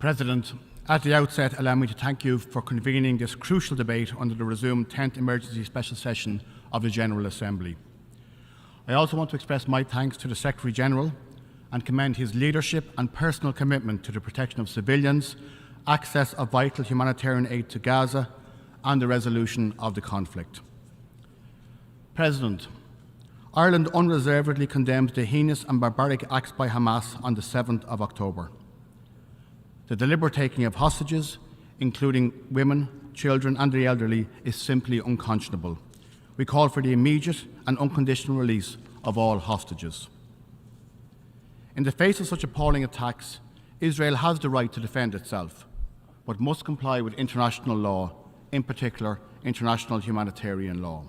President, at the outset, allow me to thank you for convening this crucial debate under the resumed 10th Emergency Special Session of the General Assembly. I also want to express my thanks to the Secretary-General and commend his leadership and personal commitment to the protection of civilians, access of vital humanitarian aid to Gaza, and the resolution of the conflict. President, Ireland unreservedly condemns the heinous and barbaric acts by Hamas on the 7th of October. The deliberate taking of hostages, including women, children and the elderly, is simply unconscionable. We call for the immediate and unconditional release of all hostages. In the face of such appalling attacks, Israel has the right to defend itself, but must comply with international law, in particular international humanitarian law.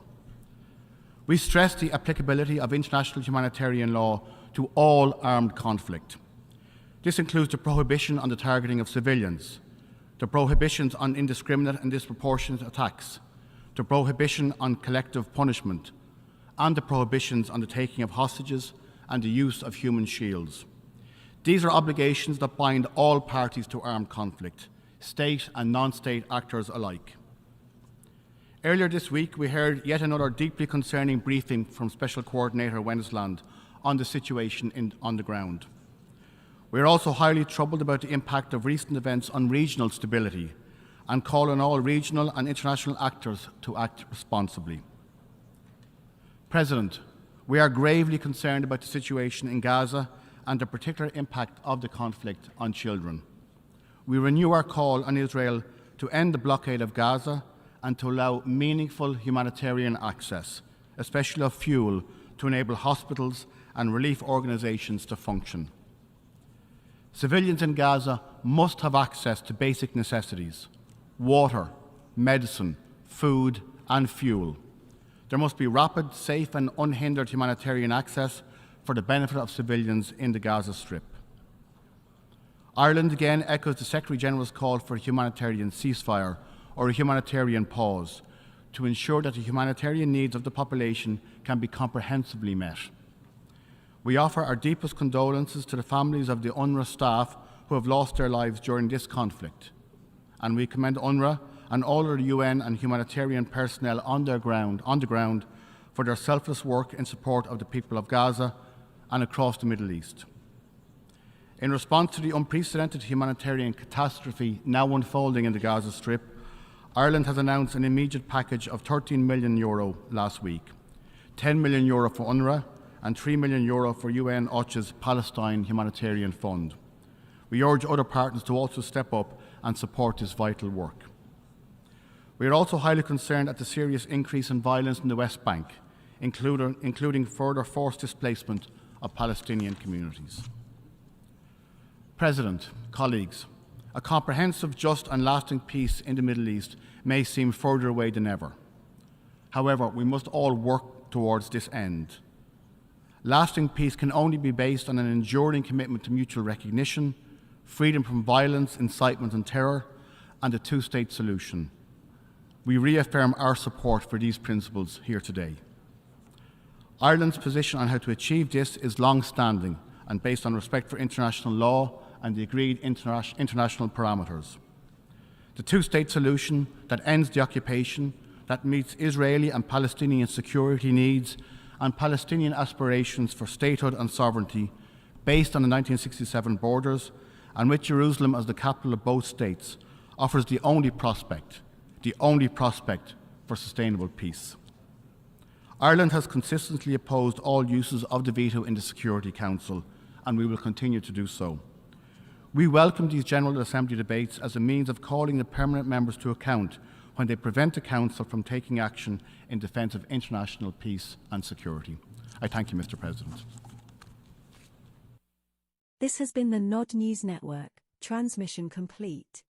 We stress the applicability of international humanitarian law to all armed conflict. This includes the prohibition on the targeting of civilians, the prohibitions on indiscriminate and disproportionate attacks, the prohibition on collective punishment, and the prohibitions on the taking of hostages and the use of human shields. These are obligations that bind all parties to armed conflict, state and non-state actors alike. Earlier this week, we heard yet another deeply concerning briefing from Special Coordinator Wennesland on the situation on the ground. We are also highly troubled about the impact of recent events on regional stability and call on all regional and international actors to act responsibly. President, we are gravely concerned about the situation in Gaza and the particular impact of the conflict on children. We renew our call on Israel to end the blockade of Gaza and to allow meaningful humanitarian access, especially of fuel, to enable hospitals and relief organisations to function. Civilians in Gaza must have access to basic necessities: water, medicine, food and fuel. There must be rapid, safe and unhindered humanitarian access for the benefit of civilians in the Gaza Strip. Ireland again echoes the Secretary-General's call for a humanitarian ceasefire or a humanitarian pause to ensure that the humanitarian needs of the population can be comprehensively met. We offer our deepest condolences to the families of the UNRWA staff who have lost their lives during this conflict, and we commend UNRWA and all of the UN and humanitarian personnel on the ground for their selfless work in support of the people of Gaza and across the Middle East. In response to the unprecedented humanitarian catastrophe now unfolding in the Gaza Strip, Ireland has announced an immediate package of €13 million last week, €10 million for UNRWA and €3 million for UN OCHA's Palestine Humanitarian Fund. We urge other partners to also step up and support this vital work. We are also highly concerned at the serious increase in violence in the West Bank, including further forced displacement of Palestinian communities. President, colleagues, a comprehensive, just and lasting peace in the Middle East may seem further away than ever. However, we must all work towards this end. Lasting peace can only be based on an enduring commitment to mutual recognition, freedom from violence, incitement and terror, and a two-state solution. We reaffirm our support for these principles here today. Ireland's position on how to achieve this is long-standing and based on respect for international law and the agreed international parameters. The two-state solution that ends the occupation, that meets Israeli and Palestinian security needs and Palestinian aspirations for statehood and sovereignty based on the 1967 borders and with Jerusalem as the capital of both states, offers the only prospect for sustainable peace. Ireland has consistently opposed all uses of the veto in the Security Council, and we will continue to do so. We welcome these General Assembly debates as a means of calling the permanent members to account when they prevent the Council from taking action in defence of international peace and security. I thank you, Mr. President. This has been the Nod News Network. Transmission complete.